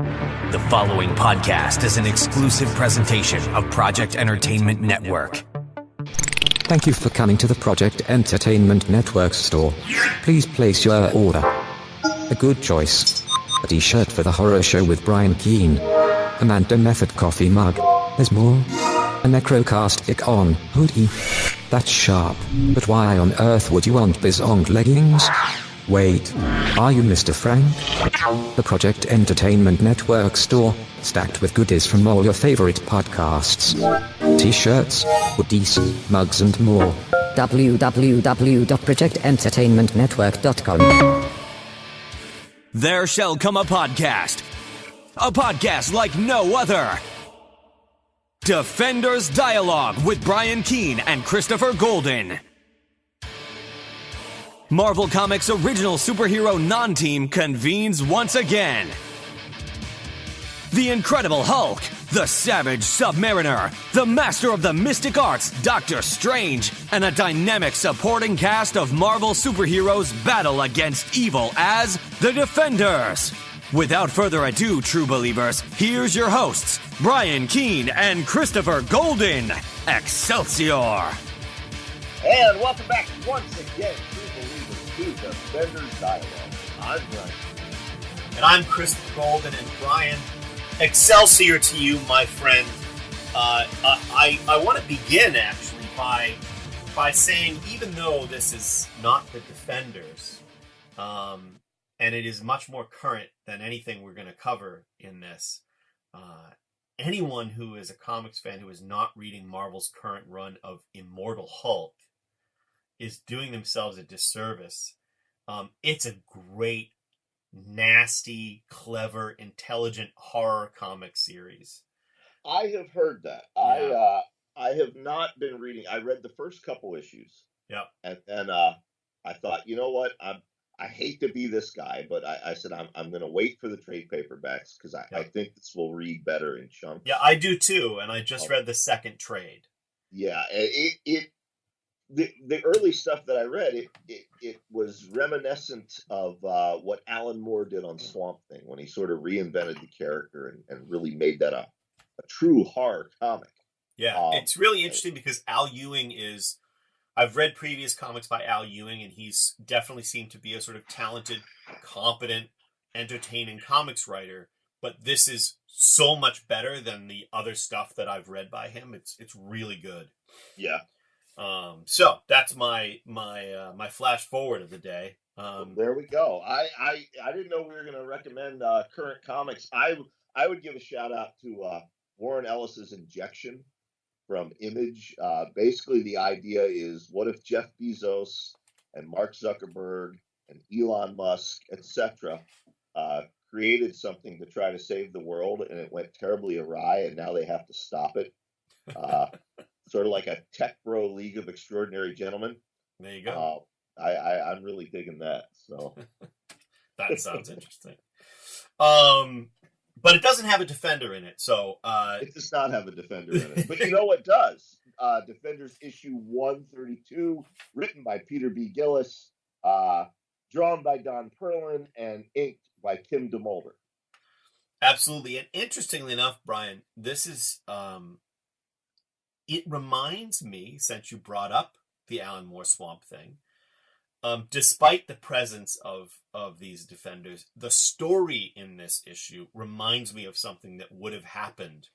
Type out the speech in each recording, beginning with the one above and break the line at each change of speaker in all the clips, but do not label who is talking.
The following podcast is an exclusive presentation of Project Entertainment Network.
Thank you for coming to the Project Entertainment Network store. Please place your order. A good choice. A t-shirt for the horror show with Brian Keene. Amanda Method coffee mug. There's more. A Necrocast on hoodie. That's sharp. But why on earth would you want Bizong leggings? Wait, are you Mr. Frank? The Project Entertainment Network store, stacked with goodies from all your favorite podcasts. T-shirts, hoodies, mugs and more. www.projectentertainmentnetwork.com.
There shall come a podcast like no other. Defenders Dialogue with Brian Keene and Christopher Golden. Marvel Comics' original superhero non-team convenes once again. The Incredible Hulk, the Savage Submariner, the Master of the Mystic Arts, Doctor Strange, and a dynamic supporting cast of Marvel superheroes battle against evil as the Defenders. Without further ado, true believers, here's your hosts, Brian Keene and Christopher Golden. Excelsior!
And welcome back once again, to Defenders Dialogue. I'm Brian.
And I'm Christopher Golden. And Brian, Excelsior to you, my friend. I want to begin, actually, by saying, even though this is not the Defenders, and it is much more current than anything we're going to cover in this, anyone who is a comics fan who is not reading Marvel's current run of Immortal Hulk is doing themselves a disservice. It's a great, nasty, clever, intelligent horror comic series.
I have heard that. Yeah. I have not been reading. I read the first couple issues.
Yep.
And then I thought, you know what? I hate to be this guy, but I said I'm going to wait for the trade paperbacks because I think this will read better in chunks.
Yeah, I do too, and I just read the second trade.
Yeah, the early stuff that I read, it was reminiscent of what Alan Moore did on Swamp Thing when he sort of reinvented the character and really made that a true horror comic.
Yeah, it's really interesting because Al Ewing is... I've read previous comics by Al Ewing, and he's definitely seemed to be a sort of talented, competent, entertaining comics writer. But this is so much better than the other stuff that I've read by him. It's really good.
Yeah.
So that's my flash forward of the day.
There we go. I didn't know we were going to recommend current comics. I would give a shout out to Warren Ellis's Injection from Image. Basically, the idea is, what if Jeff Bezos and Mark Zuckerberg and Elon Musk, etc., created something to try to save the world, and it went terribly awry, and now they have to stop it. Sort of like a tech bro league of extraordinary gentlemen.
There you go.
I'm really digging that. So
that sounds interesting. But it doesn't have a Defender in it. So
it does not have a Defender in it. But you know what does? Defenders issue 132, written by Peter B. Gillis, drawn by Don Perlin, and inked by Kim DeMolder.
Absolutely. And interestingly enough, Brian, this is it reminds me, since you brought up the Alan Moore Swamp Thing, despite the presence of these Defenders, the story in this issue reminds me of something that would have happened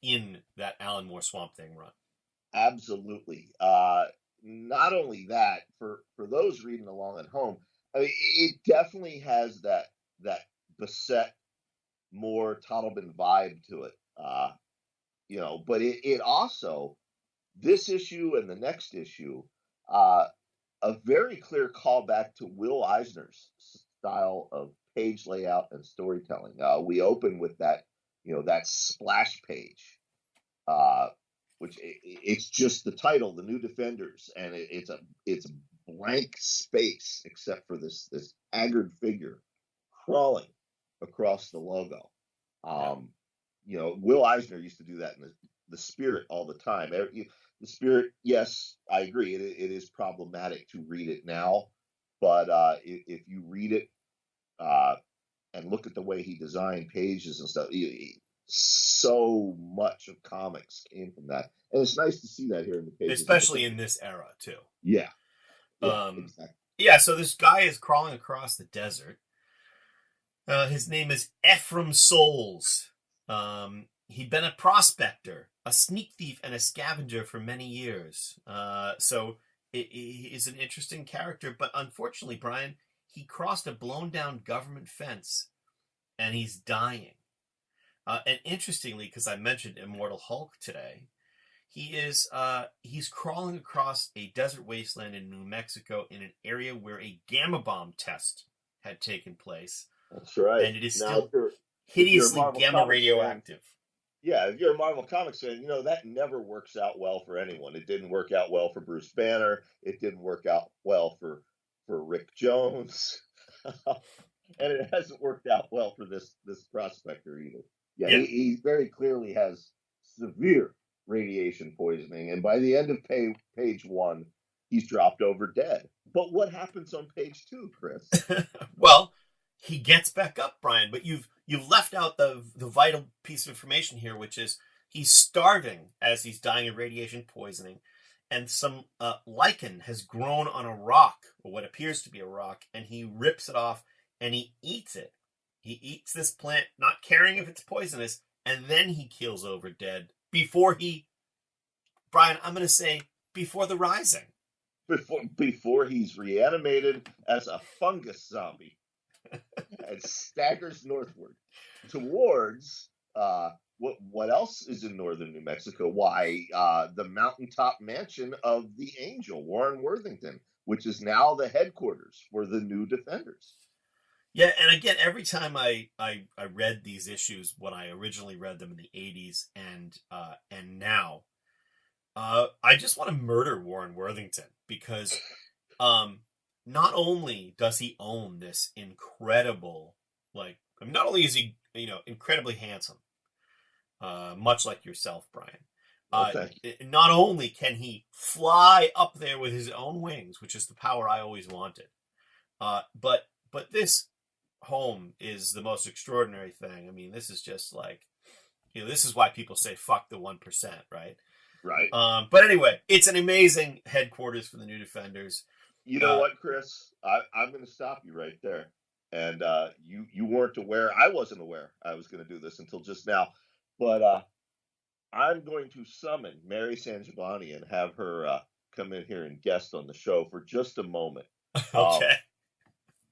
in that Alan Moore Swamp Thing run.
Absolutely. Not only that, for those reading along at home, I mean, it definitely has that Beset Moore Toddleben vibe to it. But it also, this issue and the next issue, a very clear callback to Will Eisner's style of page layout and storytelling. We open with that splash page, which it's just the title, The New Defenders, and it's blank space except for this haggard figure crawling across the logo. Will Eisner used to do that in the Spirit all the time. The Spirit, yes, I agree. It is problematic to read it now, but if you read it and look at the way he designed pages and stuff. So much of comics came from that, and it's nice to see that here in the pages,
especially in this era too.
Yeah,
exactly. Yeah, so this guy is crawling across the desert. His name is Ephraim Souls. He'd been a prospector, a sneak thief, and a scavenger for many years. So he is an interesting character, but unfortunately, Brian, he crossed a blown-down government fence, and he's dying. And interestingly, because I mentioned Immortal Hulk today, he's crawling across a desert wasteland in New Mexico in an area where a gamma bomb test had taken place.
That's right.
And it is still hideously gamma radioactive.
Yeah, if you're a Marvel Comics fan, you know that never works out well for anyone. It didn't work out well for Bruce Banner. It didn't work out well for Rick Jones. And it hasn't worked out well for this prospector either. Yeah. He very clearly has severe radiation poisoning, and by the end of page 1, he's dropped over dead. But what happens on page 2, Chris?
Well, he gets back up, Brian, but you've left out the vital piece of information here, which is he's starving as he's dying of radiation poisoning, and some lichen has grown on a rock, or what appears to be a rock, and he rips it off and he eats it. He eats this plant, not caring if it's poisonous, and then he keels over dead before Brian, I'm going to say before the rising.
Before he's reanimated as a fungus zombie and staggers northward towards what else is in northern New Mexico? Why, the mountaintop mansion of the Angel, Warren Worthington, which is now the headquarters for the New Defenders.
Yeah, and again, every time I read these issues when I originally read them in the 80s and now, I just want to murder Warren Worthington because not only does he own this incredible, not only is he incredibly handsome, much like yourself, Brian. Not only can he fly up there with his own wings, which is the power I always wanted, but this home is the most extraordinary thing. I mean, this is just this is why people say fuck the 1%, right?
Right.
But anyway, it's an amazing headquarters for the New Defenders.
You know what, Chris? I'm going to stop you right there. And you weren't aware. I wasn't aware I was going to do this until just now. But I'm going to summon Mary Sangiovanni and have her come in here and guest on the show for just a moment.
Okay.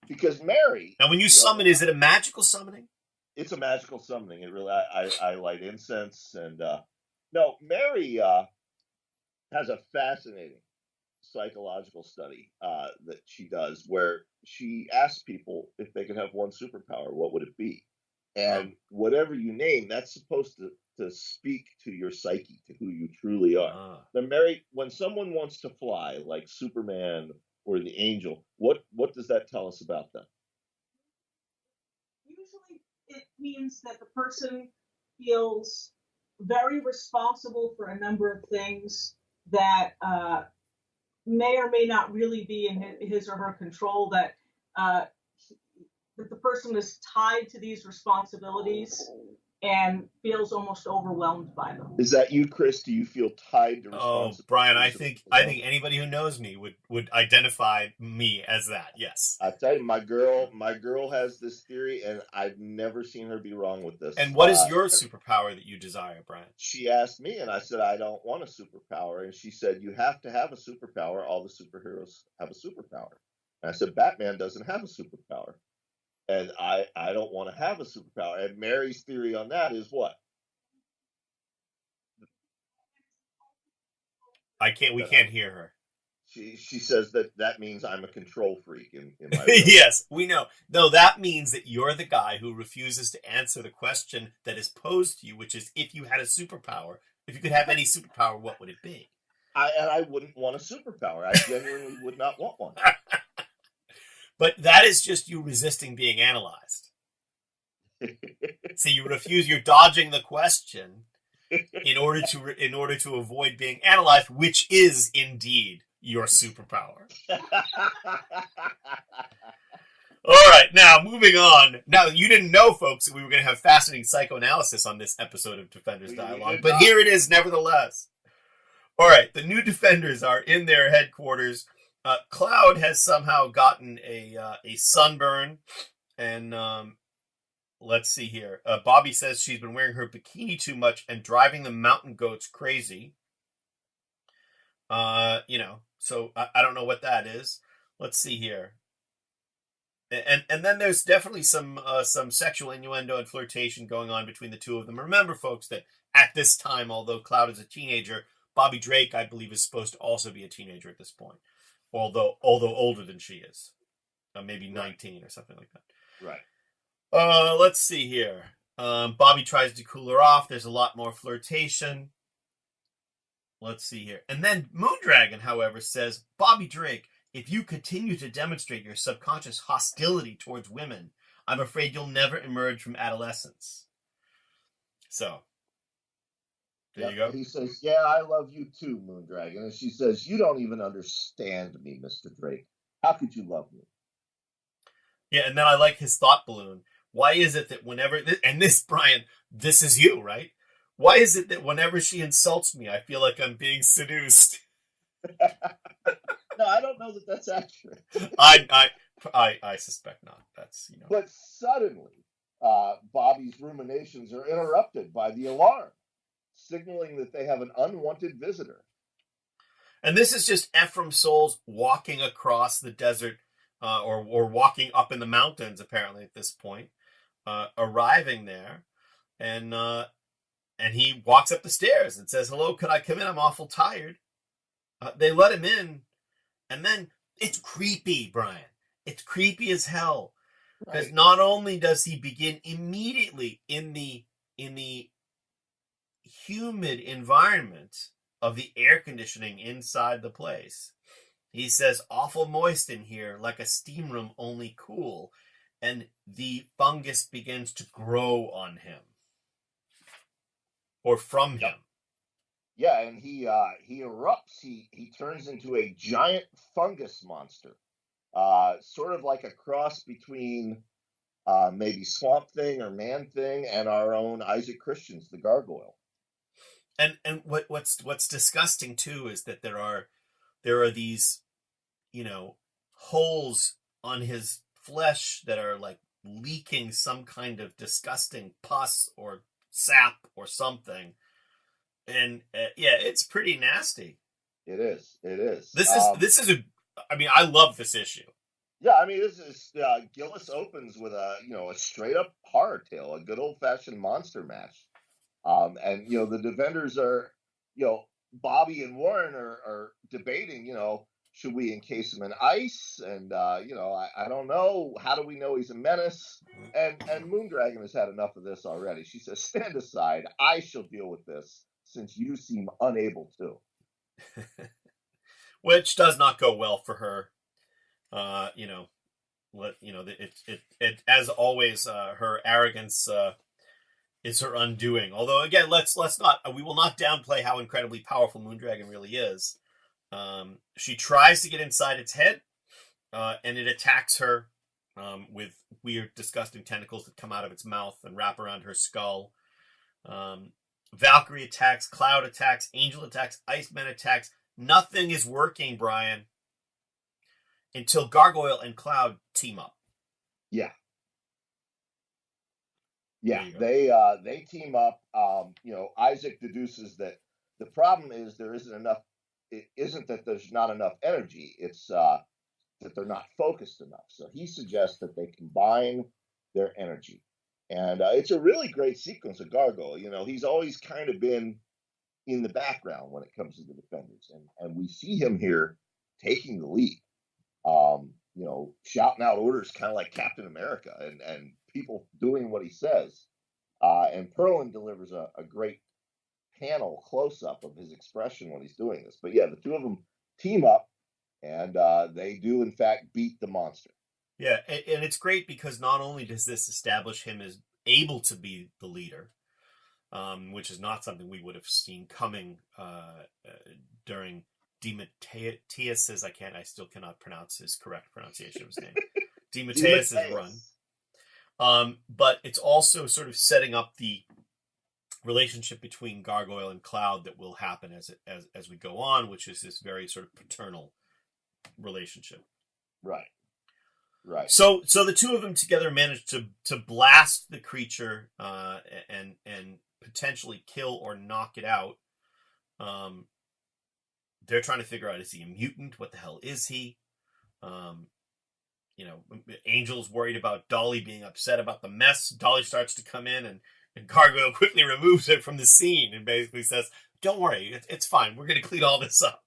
Because Mary...
Now, when you summon, is it a magical summoning?
It's a magical summoning. It really... I light incense and... No, Mary has a fascinating psychological study that she does where she asks people if they could have one superpower, what would it be? And whatever you name, that's supposed to speak to your psyche, to who you truly are. Now, Mary, when someone wants to fly, like Superman or the Angel, what does that tell us about them?
Usually it means that the person feels very responsible for a number of things that may or may not really be in his or her control, that the person is tied to these responsibilities and feels almost overwhelmed by them.
Is that you, Chris? Do you feel tied to responsibility?
Oh, Brian, I think anybody who knows me would identify me as that. Yes.
I tell you, my girl has this theory, and I've never seen her be wrong with this.
And what is your superpower that you desire, Brian?
She asked me, and I said, I don't want a superpower. And she said, you have to have a superpower. All the superheroes have a superpower. And I said, Batman doesn't have a superpower. And I don't want to have a superpower. And Mary's theory on that is what?
We can't hear her.
She says that means I'm a control freak in my
Yes, we know. No, that means that you're the guy who refuses to answer the question that is posed to you, which is if you had a superpower, if you could have any superpower, what would it be?
I wouldn't want a superpower. I genuinely would not want one.
But that is just you resisting being analyzed. So you refuse. You're dodging the question in order to avoid being analyzed, which is indeed your superpower. All right, now moving on. Now, you didn't know, folks, that we were going to have fascinating psychoanalysis on this episode of Defenders Dialogue, but here it is nevertheless. All right, the new Defenders are in their headquarters. Cloud has somehow gotten a sunburn, and let's see here. Bobby says she's been wearing her bikini too much and driving the mountain goats crazy. So I don't know what that is. Let's see here. And then there's definitely some sexual innuendo and flirtation going on between the two of them. Remember, folks, that at this time, although Cloud is a teenager, Bobby Drake, I believe, is supposed to also be a teenager at this point, although older than she is, maybe 19 or something like that.
Right.
Let's see here. Bobby tries to cool her off. There's a lot more flirtation. Let's see here. And then Moondragon, however, says, Bobby Drake, if you continue to demonstrate your subconscious hostility towards women, I'm afraid you'll never emerge from adolescence. So, there you go.
He says, yeah, I love you too, Moondragon. And she says, you don't even understand me, Mr. Drake. How could you love me?
Yeah, and then I like his thought balloon. Why is it that whenever, and this, Brian, this is you, right? Why is it that whenever she insults me, I feel like I'm being seduced?
No, I don't know that that's accurate.
I suspect not. That's,
But suddenly, Bobby's ruminations are interrupted by the alarm, signaling that they have an unwanted visitor.
And this is just Ephraim Souls walking across the desert, or walking up in the mountains, apparently, at this point, arriving there, and he walks up the stairs and says, hello, could I come in? I'm awful tired. They let him in. And then it's creepy, Brian. It's creepy as hell. Because not only does he begin immediately in the humid environment of the air conditioning inside the place, he says, awful moist in here, like a steam room, only cool. And the fungus begins to grow on him. Or from him.
Yeah, and he erupts. He turns into a giant fungus monster, sort of like a cross between maybe Swamp Thing or Man Thing and our own Isaac Christian's the Gargoyle.
And what's disgusting too is that there are these, holes on his flesh that are like leaking some kind of disgusting pus or sap or something. And it's pretty nasty.
It is.
This is I love this issue.
Yeah, this is Gillis opens with a straight up horror tale, a good old fashioned monster mash. And the Defenders are, Bobby and Warren are debating, should we encase him in ice? And I don't know. How do we know he's a menace? And Moondragon has had enough of this already. She says, stand aside. I shall deal with this, since you seem unable to.
Which does not go well for her. It as always, her arrogance is her undoing. Although again, we will not downplay how incredibly powerful Moondragon really is. She tries to get inside its head, and it attacks her with weird, disgusting tentacles that come out of its mouth and wrap around her skull. Valkyrie attacks, Cloud attacks, Angel attacks, Iceman attacks. Nothing is working, Brian, until Gargoyle and Cloud team up.
Yeah, they team up. Isaac deduces that the problem is there isn't enough. It isn't that there's not enough energy. It's that they're not focused enough. So he suggests that they combine their energy. And it's a really great sequence of Gargoyle. He's always kind of been in the background when it comes to the Defenders. And we see him here taking the lead, shouting out orders kind of like Captain America and people doing what he says. And Perlin delivers a great panel close-up of his expression when he's doing this. But yeah, the two of them team up, and they do, in fact, beat the monster.
Yeah, and it's great because not only does this establish him as able to be the leader, which is not something we would have seen coming during Demetrius's, I still cannot pronounce his correct pronunciation of his name. DeMatteis's run. But it's also sort of setting up the relationship between Gargoyle and Cloud that will happen as we go on, which is this very sort of paternal relationship.
Right. Right.
So the two of them together manage to blast the creature and potentially kill or knock it out. They're trying to figure out, is he a mutant? What the hell is he? Angel's worried about Dolly being upset about the mess. Dolly starts to come in, and Gargoyle quickly removes it from the scene and basically says, "Don't worry, it's fine. We're going to clean all this up."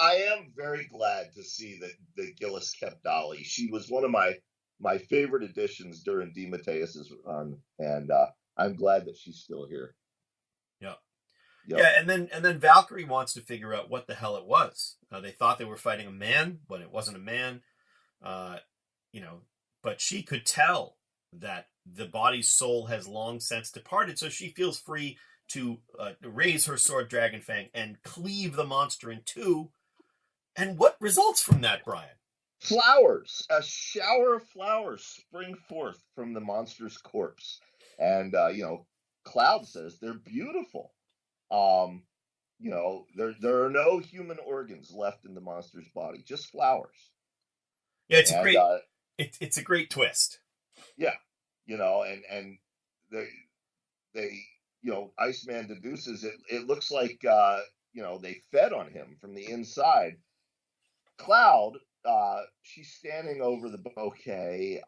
I am very glad to see that Gillis kept Dolly. She was one of my favorite additions during DeMatteis's run, and I'm glad that she's still here.
Yeah.
Yep.
Yeah, and then Valkyrie wants to figure out what the hell it was. They thought they were fighting a man, but it wasn't a man. But she could tell that the body's soul has long since departed, so she feels free to raise her sword Dragonfang and cleave the monster in two. And what results from that, Brian?
Flowers. A shower of flowers spring forth from the monster's corpse. And, Cloud says they're beautiful. There are no human organs left in the monster's body, just flowers.
Yeah, it's a great twist.
Yeah, and they Iceman deduces it looks like they fed on him from the inside. Cloud, she's standing over the bouquet,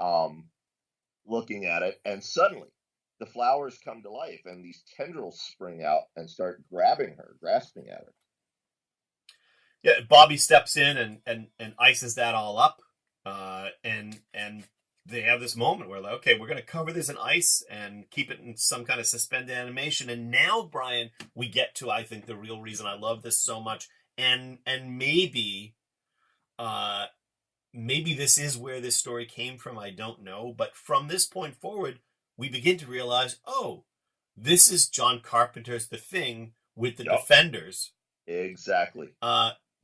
looking at it, and suddenly the flowers come to life, and these tendrils spring out and start grasping at her.
Yeah, Bobby steps in and ices that all up, and they have this moment where, like, okay, we're going to cover this in ice and keep it in some kind of suspended animation. And now, Brian, we get to, I think, the real reason I love this so much, and maybe this is where this story came from. I don't know, but from this point forward, we begin to realize, oh, this is John Carpenter's The Thing with the Defenders.
Exactly.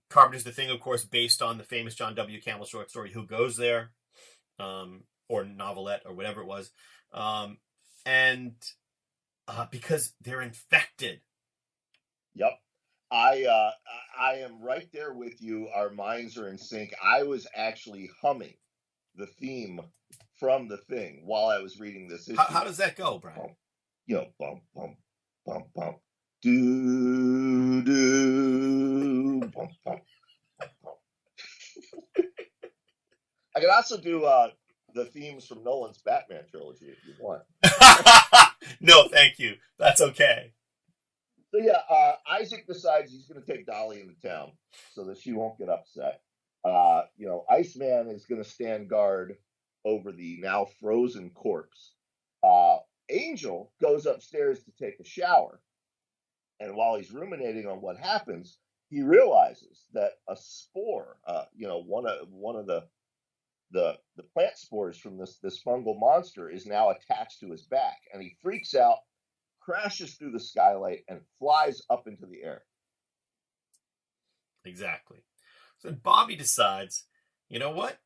Carpenter's The Thing, of course, based on the famous John W. Campbell short story Who Goes There, or novelette, or whatever it was. Because they're infected.
Yep. I am right there with you. Our minds are in sync. I was actually humming the theme from The Thing while I was reading this issue.
How does that go, Brian?
Bum, bum, bum, bum. Do, do, bum, bum, bum. I can also do the themes from Nolan's Batman trilogy if you want.
No, thank you. That's okay.
So Isaac decides he's going to take Dolly into town so that she won't get upset. Iceman is going to stand guard over the now frozen corpse. Angel goes upstairs to take a shower, and while he's ruminating on what happens, he realizes that a spore, one of the plant spores from this fungal monster is now attached to his back, and he freaks out, crashes through the skylight, and flies up into the air.
Exactly. So Bobby decides, you know what?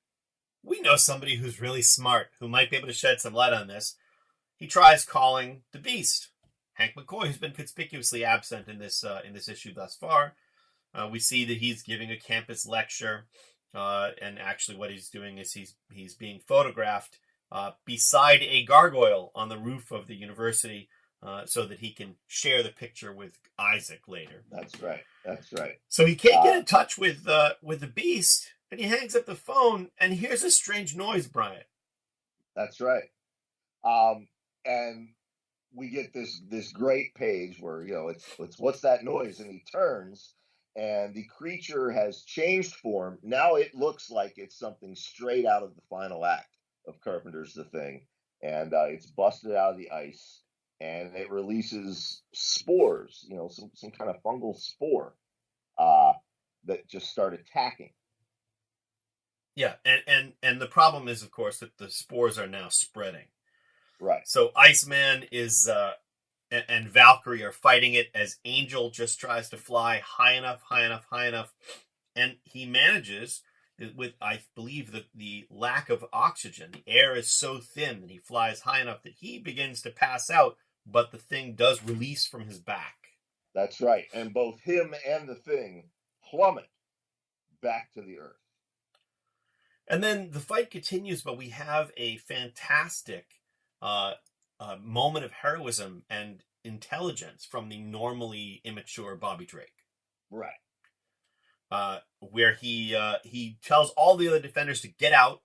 We know somebody who's really smart, who might be able to shed some light on this. He tries calling the Beast, Hank McCoy, who's been conspicuously absent in this issue thus far. We see that he's giving a campus lecture, and actually what he's doing is he's being photographed beside a gargoyle on the roof of the university, so that he can share the picture with Isaac later.
That's right.
So he can't get in touch with the Beast, and he hangs up the phone and hears a strange noise, Brian.
That's right. And we get this great page where it's what's that noise, and he turns, and the creature has changed form. Now it looks like it's something straight out of the final act of Carpenter's The Thing, and it's busted out of the ice. And it releases spores, some kind of fungal spore that just start attacking.
Yeah, and the problem is, of course, that the spores are now spreading.
Right.
So Iceman is and Valkyrie are fighting it as Angel just tries to fly high enough, and he manages, with I believe the lack of oxygen, the air is so thin that he flies high enough that he begins to pass out, but the thing does release from his back.
That's right. And both him and the thing plummet back to the earth.
And then the fight continues, but we have a fantastic moment of heroism and intelligence from the normally immature Bobby Drake.
Right.
Where he tells all the other defenders to get out.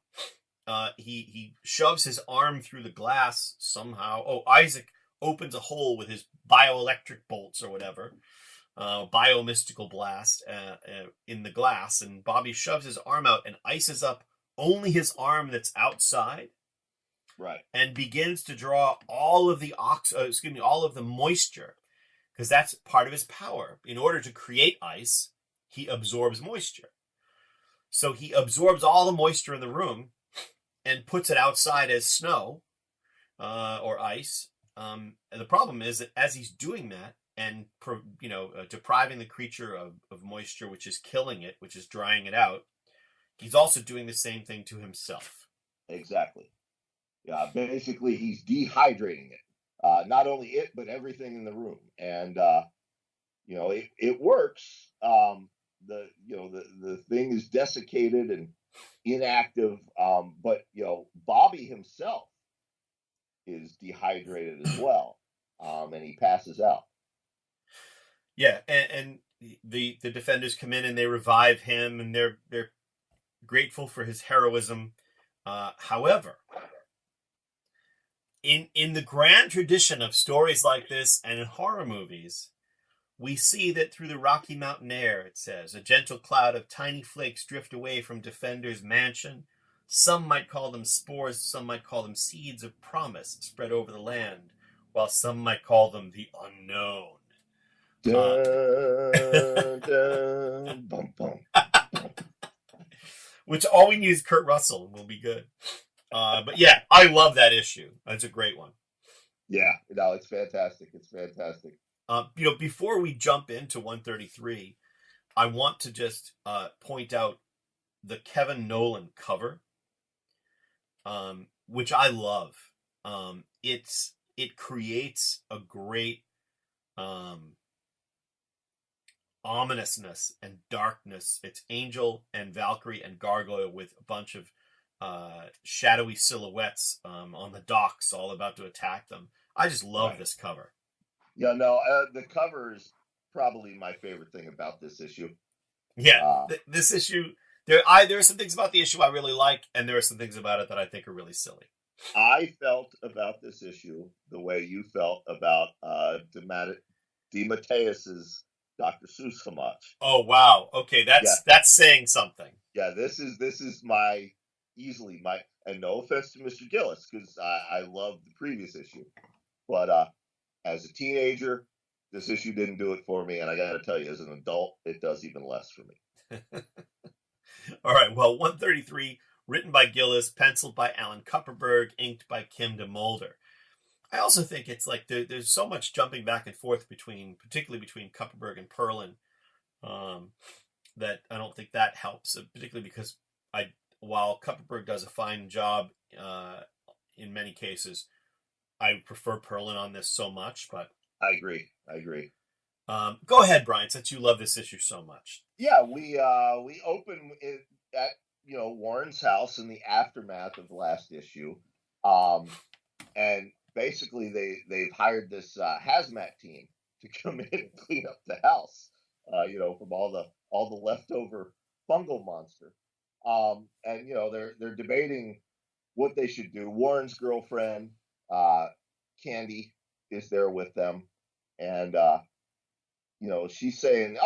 He shoves his arm through the glass somehow. Oh, Isaac opens a hole with his bioelectric bolts or whatever. Biomystical blast in the glass, and Bobby shoves his arm out and ices up only his arm that's outside,
right,
and begins to draw all of the all of the moisture, because that's part of his power. In order to create ice, he absorbs moisture. So he absorbs all the moisture in the room and puts it outside as snow or ice. And the problem is that as he's doing that, and depriving the creature of moisture, which is killing it, which is drying it out, he's also doing the same thing to himself.
Exactly. Yeah, basically he's dehydrating it. Not only it, but everything in the room. And it works. The thing is desiccated and inactive, but Bobby himself is dehydrated as well, and he passes out.
Yeah, and the defenders come in and they revive him, and they're grateful for his heroism. However, in the grand tradition of stories like this and in horror movies, we see that through the Rocky Mountain air, it says, a gentle cloud of tiny flakes drift away from defenders' mansion. Some might call them spores, some might call them seeds of promise spread over the land, while some might call them the unknown.
Dun, dun, bum, bum.
Which all we need is Kurt Russell and we'll be good. But yeah, I love that issue. That's a great one.
Yeah, no, it's fantastic. It's fantastic.
Before we jump into 133, I want to just point out the Kevin Nolan cover, which I love. It creates a great ominousness and darkness. It's Angel and Valkyrie and Gargoyle with a bunch of shadowy silhouettes on the docks, all about to attack them. I just love this cover.
Yeah, no, the cover is probably my favorite thing about this issue.
Yeah, this issue, there are some things about the issue I really like, and there are some things about it that I think are really silly.
I felt about this issue the way you felt about DeMatteis's Dr. Seuss homage.
Oh wow! Okay, that's saying something.
Yeah, this is easily my, and no offense to Mr. Gillis, because I love the previous issue, but as a teenager, this issue didn't do it for me, and I got to tell you, as an adult, it does even less for me.
All right, well, 133, written by Gillis, penciled by Alan Kupperberg, inked by Kim DeMolder. I also think it's like there's so much jumping back and forth particularly between Kupperberg and Perlin, that I don't think that helps, particularly because while Kupperberg does a fine job in many cases, I prefer Perlin on this so much. But
I agree.
Go ahead, Brian, since you love this issue so much.
Yeah, we open it at Warren's house in the aftermath of the last issue, and basically they've hired this hazmat team to come in and clean up the house, from all the leftover fungal monster, and they're debating what they should do. Warren's girlfriend, Candy, is there with them, and she's saying,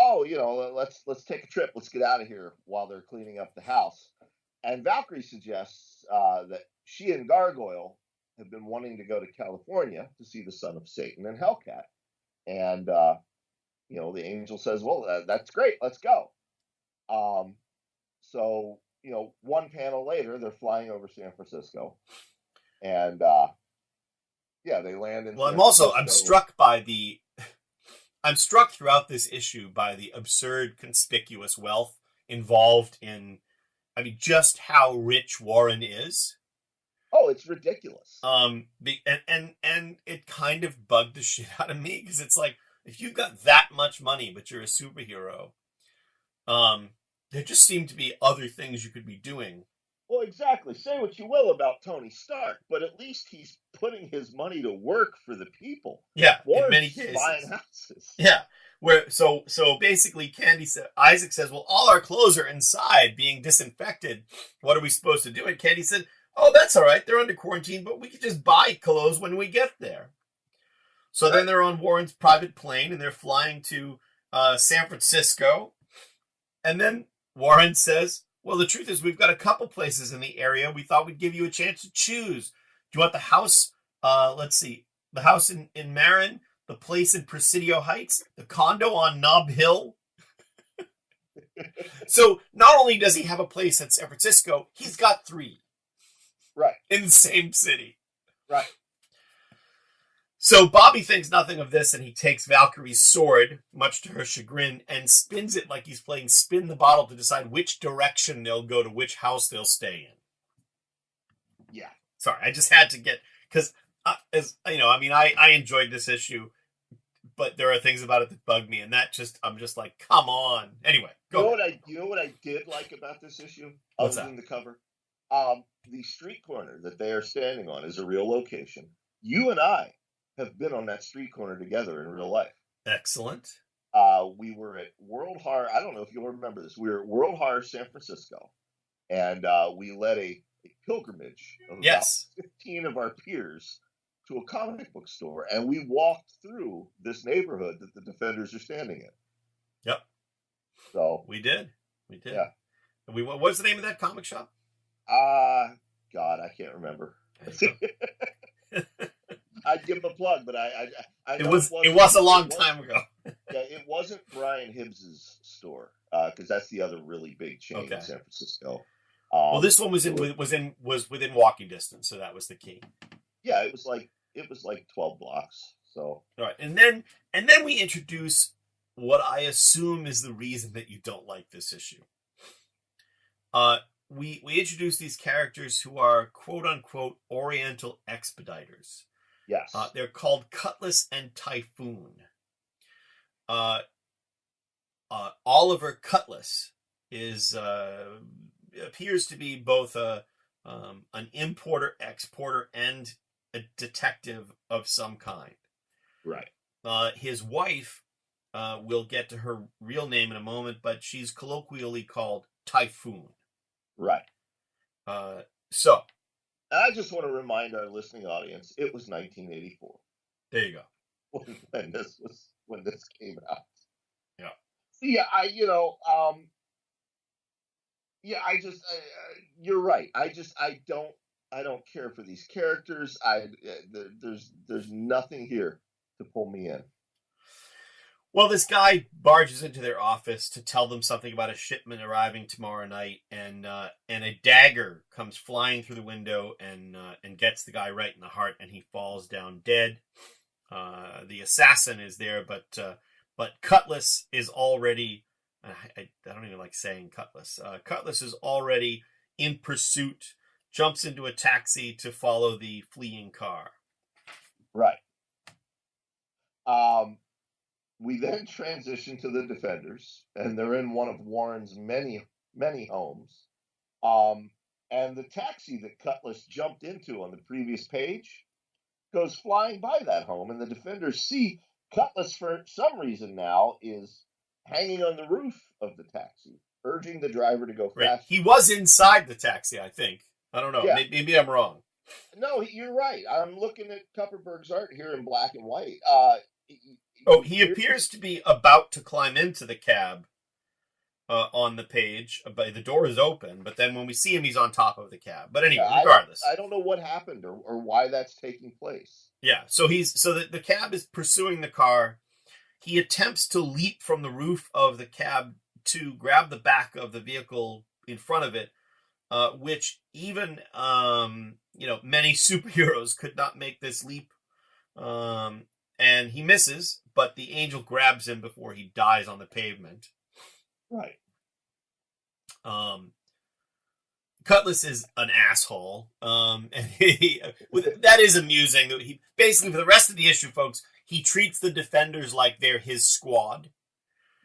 let's take a trip, let's get out of here while they're cleaning up the house. And Valkyrie suggests that she and Gargoyle have been wanting to go to California to see the son of Satan and Hellcat. And the Angel says, well, that's great, let's go. So one panel later, they're flying over San Francisco, and they land in.
Well, I'm struck throughout this issue by the absurd, conspicuous wealth involved in just how rich Warren is.
Oh, it's ridiculous.
And it kind of bugged the shit out of me, because it's like, if you've got that much money but you're a superhero, there just seem to be other things you could be doing.
Well, exactly. Say what you will about Tony Stark, but at least he's putting his money to work for the people.
Yeah,
Warren's
in many cases.
buying houses.
Yeah, where so basically, Isaac says, "Well, all our clothes are inside, being disinfected. What are we supposed to do?" And Candy said, "Oh, that's all right. They're under quarantine, but we could just buy clothes when we get there." So then they're on Warren's private plane, and they're flying to San Francisco. And then Warren says, "Well, the truth is, we've got a couple places in the area. We thought we'd give you a chance to choose. Do you want the house? Let's see, the house in Marin, the place in Presidio Heights, the condo on Nob Hill." So not only does he have a place in San Francisco, he's got 3.
Right.
In the same city.
Right.
So Bobby thinks nothing of this, and he takes Valkyrie's sword, much to her chagrin, and spins it like he's playing spin the bottle to decide which direction they'll go to, which house they'll stay in.
Yeah.
Sorry, I just had to get, because, as you know, I enjoyed this issue, but there are things about it that bug me, and I'm just like, come on. Anyway, go.
You know what I did like about this issue?
What's
other
that?
than the cover? The street corner that they are standing on is a real location. You and I have been on that street corner together in real life.
Excellent.
We were at World Horror. I don't know if you'll remember this. We were at World Horror San Francisco, and we led a pilgrimage of about 15 of our peers to a comic book store, and we walked through this neighborhood that the Defenders are standing in.
Yep.
So
we did.
Yeah.
What's the name of that comic shop?
God, I can't remember. I'd give him a plug, but I
it was a long time ago.
Yeah, it wasn't Brian Hibbs's store, because that's the other really big chain in San Francisco.
Well, this one was within walking distance, so that was the key.
Yeah, it was like 12 blocks. So
all right, and then we introduce what I assume is the reason that you don't like this issue. We introduce these characters who are quote unquote Oriental expediters.
Yes.
They're called Cutlass and Typhoon. Oliver Cutlass appears to be both an importer, exporter, and a detective of some kind.
Right.
His wife, we'll get to her real name in a moment, but she's colloquially called Typhoon.
Right.
So.
I just want to remind our listening audience, it was 1984.
There you go.
when this came out.
Yeah.
You're right. I don't care for these characters. There's nothing here to pull me in.
Well, this guy barges into their office to tell them something about a shipment arriving tomorrow night, and a dagger comes flying through the window and gets the guy right in the heart, and he falls down dead. The assassin is there, but Cutlass is already. I don't even like saying Cutlass. Cutlass is already in pursuit. Jumps into a taxi to follow the fleeing car.
Right. We then transition to the Defenders, and they're in one of Warren's many, many homes. And the taxi that Cutlass jumped into on the previous page goes flying by that home, and the Defenders see Cutlass, for some reason now, is hanging on the roof of the taxi, urging the driver to go faster.
He was inside the taxi, I think. I don't know. Yeah. Maybe I'm wrong.
No, you're right. I'm looking at Kupperberg's art here in black and white.
He appears to be about to climb into the cab on the page, but the door is open. But then when we see him, he's on top of the cab. But anyway, regardless,
I don't know what happened or why that's taking place.
Yeah, so the cab is pursuing the car. He attempts to leap from the roof of the cab to grab the back of the vehicle in front of it, which even many superheroes could not make this leap. And he misses, but the angel grabs him before he dies on the pavement.
Right.
Cutlass is an asshole, and that is amusing. He basically, for the rest of the issue, folks, he treats the defenders like they're his squad.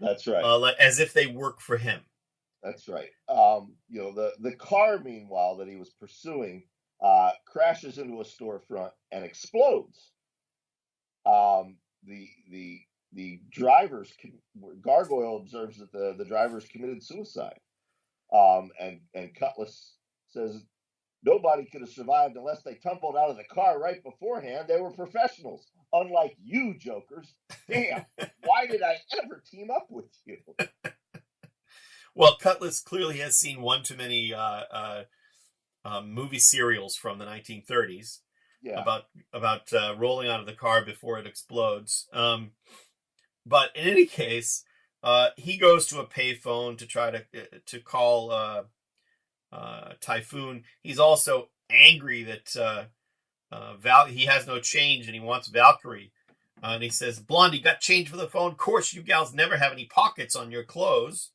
That's right.
As if they work for him.
That's right. The car, meanwhile, that he was pursuing, crashes into a storefront and explodes. The drivers, Gargoyle observes that the drivers committed suicide. And Cutlass says nobody could have survived unless they tumbled out of the car right beforehand. They were professionals, unlike you jokers. Damn, why did I ever team up with you?
Well, Cutlass clearly has seen one too many movie serials from the 1930s about rolling out of the car before it explodes. But in any case, he goes to a payphone to try to call Typhoon. He's also angry that he has no change and he wants Valkyrie. And he says, "Blondie, got change for the phone? Of course, you gals never have any pockets on your clothes."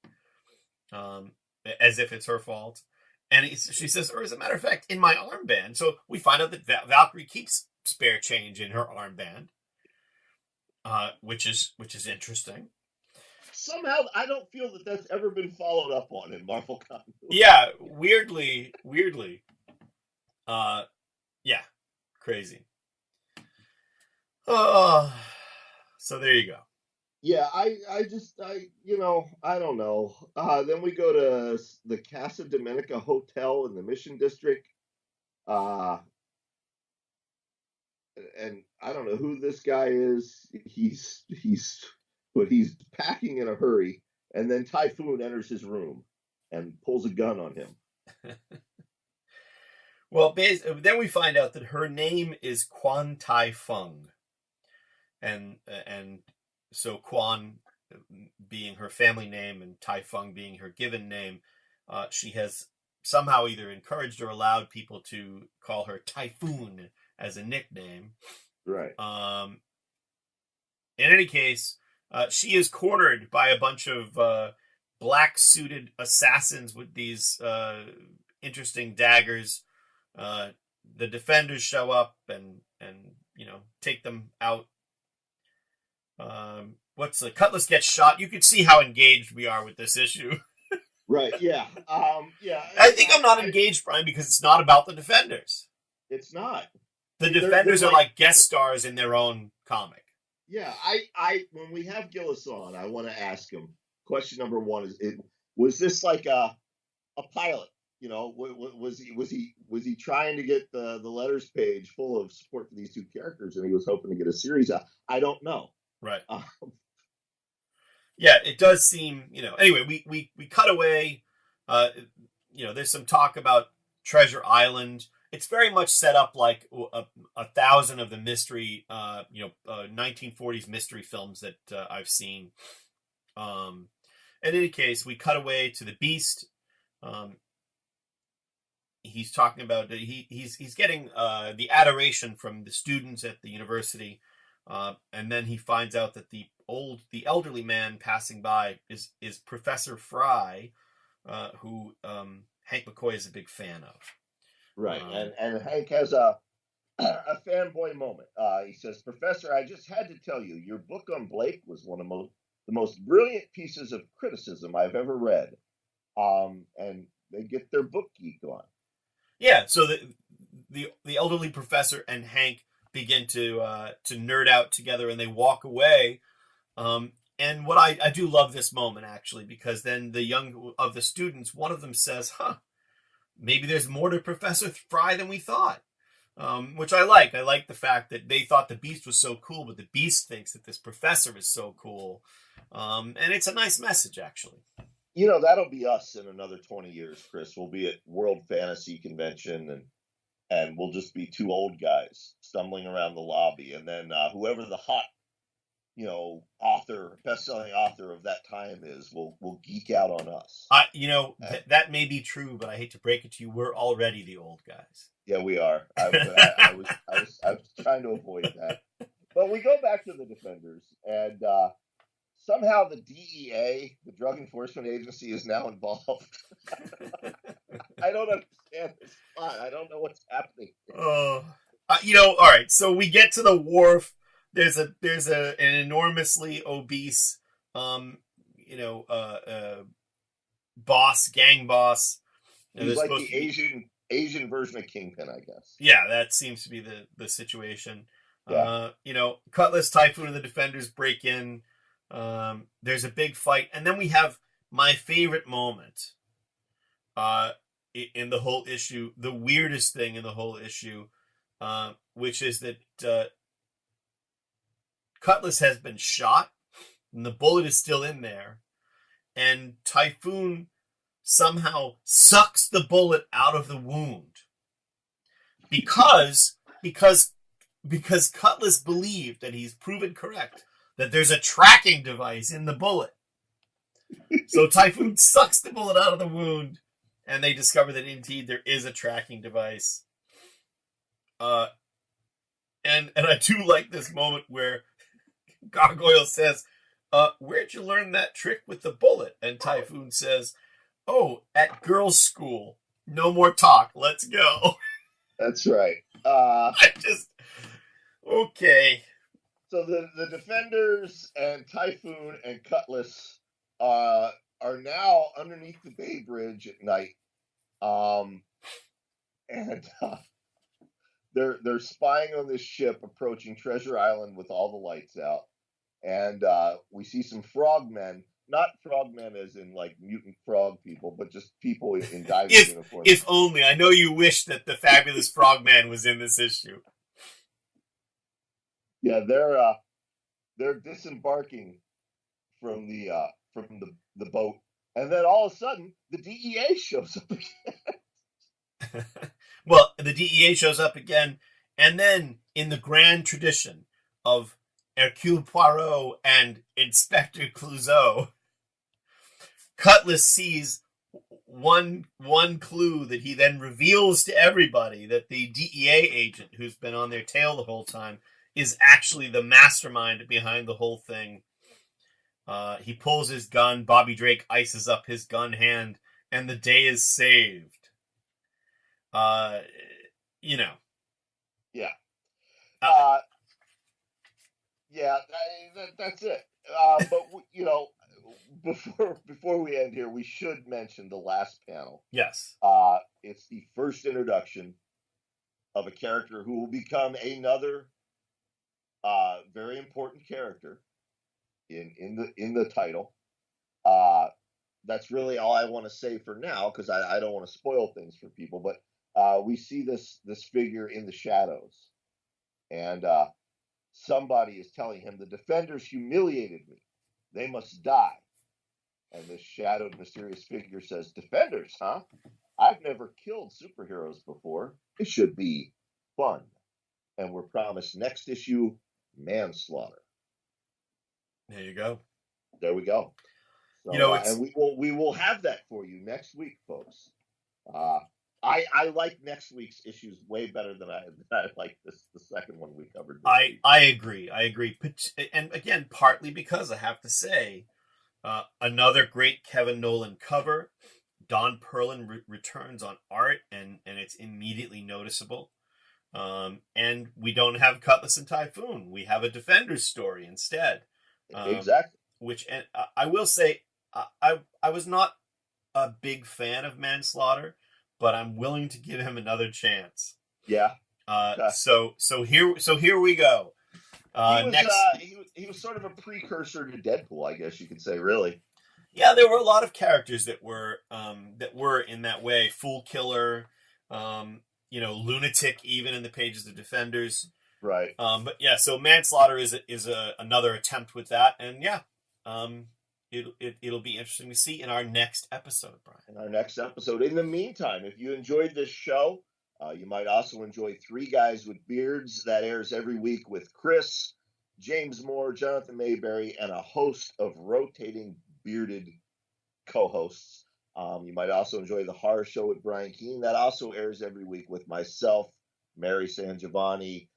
As if it's her fault. And she says, or as a matter of fact, in my armband. So we find out that Valkyrie keeps spare change in her armband, which is interesting.
Somehow, I don't feel that that's ever been followed up on in Marvel continuity.
Yeah, weirdly. Yeah, crazy. So there you go.
Yeah, I don't know. Then we go to the Casa Dominica Hotel in the Mission District. And I don't know who this guy is. He's packing in a hurry, and then Typhoon enters his room and pulls a gun on him.
Well, then we find out that her name is Quan Tai Fung, and so Quan being her family name and Tai Fung being her given name, she has somehow either encouraged or allowed people to call her Typhoon as a nickname.
Right.
In any case, she is cornered by a bunch of black-suited assassins with these interesting daggers. The defenders show up and take them out. Cutlass gets shot. You can see how engaged we are with this issue.
Right. Yeah.
I think I'm not engaged, Brian, because it's not about the defenders.
It's not.
The defenders are like guest stars in their own comic.
Yeah. I when we have Gillis on, I want to ask him. Question number one was this like a pilot? Was he trying to get the letters page full of support for these two characters, and he was hoping to get a series out? I don't know.
Right. Yeah, it does seem, anyway, we cut away. There's some talk about Treasure Island. It's very much set up like 1,000 of the mystery, 1940s mystery films that I've seen. In any case, we cut away to the Beast. He's talking about he's getting the adoration from the students at the university. And then he finds out that the elderly man passing by is Professor Fry, who Hank McCoy is a big fan of.
Right, and Hank has a fanboy moment. He says, "Professor, I just had to tell you, your book on Blake was one of the most brilliant pieces of criticism I've ever read." And they get their book geek on.
Yeah, so the elderly professor and Hank begin to nerd out together, and they walk away. And what I do love this moment, actually, because then the young of the students, one of them says, maybe there's more to Professor Fry than we thought, which I like. I like the fact that they thought the Beast was so cool, but the Beast thinks that this professor is so cool. And it's a nice message, actually.
That'll be us in another 20 years, Chris. We'll be at World Fantasy Convention, and we'll just be two old guys stumbling around the lobby. And then whoever the hot, best-selling author of that time is, will geek out on us.
That may be true, but I hate to break it to you, we're already the old guys.
Yeah, we are. I was trying to avoid that. But we go back to the Defenders, and somehow the DEA, the Drug Enforcement Agency, is now involved. I don't understand this plot. I don't know what's happening.
All right. So we get to the wharf. There's an enormously obese, gang boss.
He's like the Asian version of Kingpin, I guess.
Yeah, that seems to be the situation.
Yeah.
Cutlass, Typhoon, and the Defenders break in. There's a big fight, and then we have my favorite moment in the whole issue, the weirdest thing in the whole issue, which is that Cutlass has been shot, and the bullet is still in there, and Typhoon somehow sucks the bullet out of the wound because Cutlass believed, and he's proven correct, that there's a tracking device in the bullet. So Typhoon sucks the bullet out of the wound, and they discover that indeed there is a tracking device. And I do like this moment where Gargoyle says, "Where'd you learn that trick with the bullet?" And Typhoon says, "Oh, at girls' school. No more talk. Let's go."
That's right.
Okay.
So the Defenders and Typhoon and Cutlass are now underneath the Bay Bridge at night, and they're spying on this ship approaching Treasure Island with all the lights out, and we see some frogmen. Not frogmen as in like mutant frog people, but just people in diving uniforms.
If only. I know you wish that the fabulous frogman was in this issue.
Yeah, they're disembarking from the boat, and then all of a sudden the DEA shows up again.
Well, the DEA shows up again, and then in the grand tradition of Hercule Poirot and Inspector Clouseau, Cutlass sees one clue that he then reveals to everybody, that the DEA agent who's been on their tail the whole time is actually the mastermind behind the whole thing. He pulls his gun, Bobby Drake ices up his gun hand, and the day is saved.
Yeah. That's it. But before we end here, we should mention the last panel.
Yes.
It's the first introduction of a character who will become another very important character in the title. That's really all I want to say for now, because I don't want to spoil things for people. But we see this figure in the shadows, and somebody is telling him, "The Defenders humiliated me. They must die." And this shadowed, mysterious figure says, "Defenders, huh? I've never killed superheroes before. It should be fun." And we're promised next issue, manslaughter.
There you go.
There we go. So, and we will have that for you next week, folks. I like next week's issues way better than I like the second one we covered.
I agree. And again, partly because I have to say, another great Kevin Nolan cover. Don Perlin returns on art, and it's immediately noticeable. And we don't have Cutlass and Typhoon. We have a Defenders story instead.
Exactly.
And I will say, I was not a big fan of Manslaughter, but I'm willing to give him another chance.
Yeah.
So here we go.
He was sort of a precursor to Deadpool, I guess you could say, really.
Yeah, there were a lot of characters that were in that way. Fool Killer, Lunatic, even in the pages of Defenders.
Right.
But yeah, so Manslaughter is another attempt with that, and yeah, it'll be interesting to see in our next episode, Brian.
In our next episode. In the meantime, if you enjoyed this show, you might also enjoy Three Guys with Beards. That airs every week with Chris, James Moore, Jonathan Mayberry, and a host of rotating bearded co-hosts. You might also enjoy The Horror Show with Brian Keene. That also airs every week with myself, Mary Sangiovanni,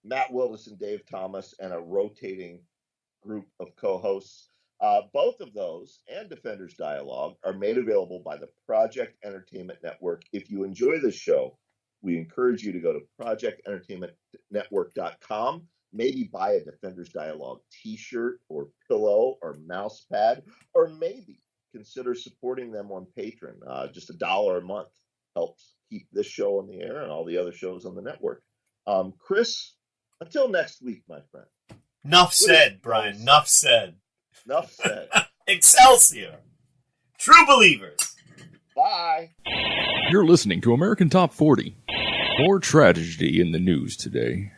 Matt Willis, and Dave Thomas, and a rotating group of co-hosts. Both of those and Defenders Dialogue are made available by the Project Entertainment Network. If you enjoy this show, we encourage you to go to projectentertainmentnetwork.com, maybe buy a Defenders Dialogue t-shirt or pillow or mouse pad, or maybe consider supporting them on Patreon. Just $1 a month helps keep this show on the air and all the other shows on the network. Chris, until next week, my friend.
Enough said, Brian. Enough said.
Enough said.
Excelsior. True believers.
Bye.
You're listening to American Top 40. More tragedy in the news today.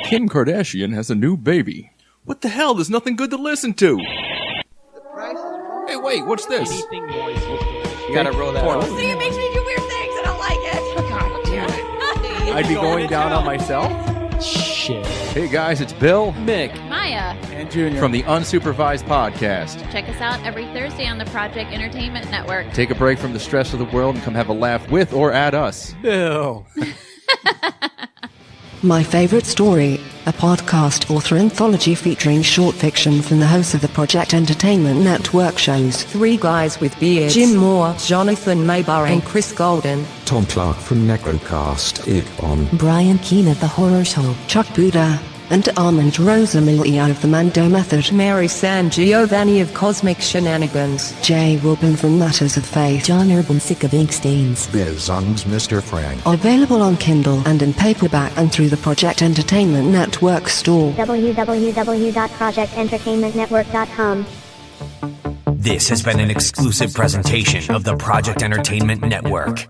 Kim Kardashian has a new baby. What the hell? There's nothing good to listen to. Hey, wait, what's this?
Anything moist. You gotta roll that out.
See, it makes me do weird things. I don't like it.
God damn it.
I'd be going down on myself.
Shit.
Hey guys, it's Bill,
Mick,
Maya.
and Junior.
from the Unsupervised Podcast.
Check us out every Thursday on the Project Entertainment Network.
Take a break from the stress of the world and come have a laugh with or at us.
Bill.
My Favorite Story, a podcast author anthology featuring short fiction from the hosts of the Project Entertainment Network shows. Three guys with beards: Jim Moore, Jonathan Maybar, and Chris Golden.
Tom Clark from Necrocast Igborn.
Brian Keene of The Horror Show. Chuck Buda. And Armand Rosamilio of The Mando Method. Mary San Giovanni of Cosmic Shenanigans. Jay Wilburn from Matters of Faith. John Urbansick of Ink Stains.
Biz Ung's Mr. Frank.
Available on Kindle and in paperback and through the Project Entertainment Network store.
www.projectentertainmentnetwork.com.
This has been an exclusive presentation of the Project Entertainment Network.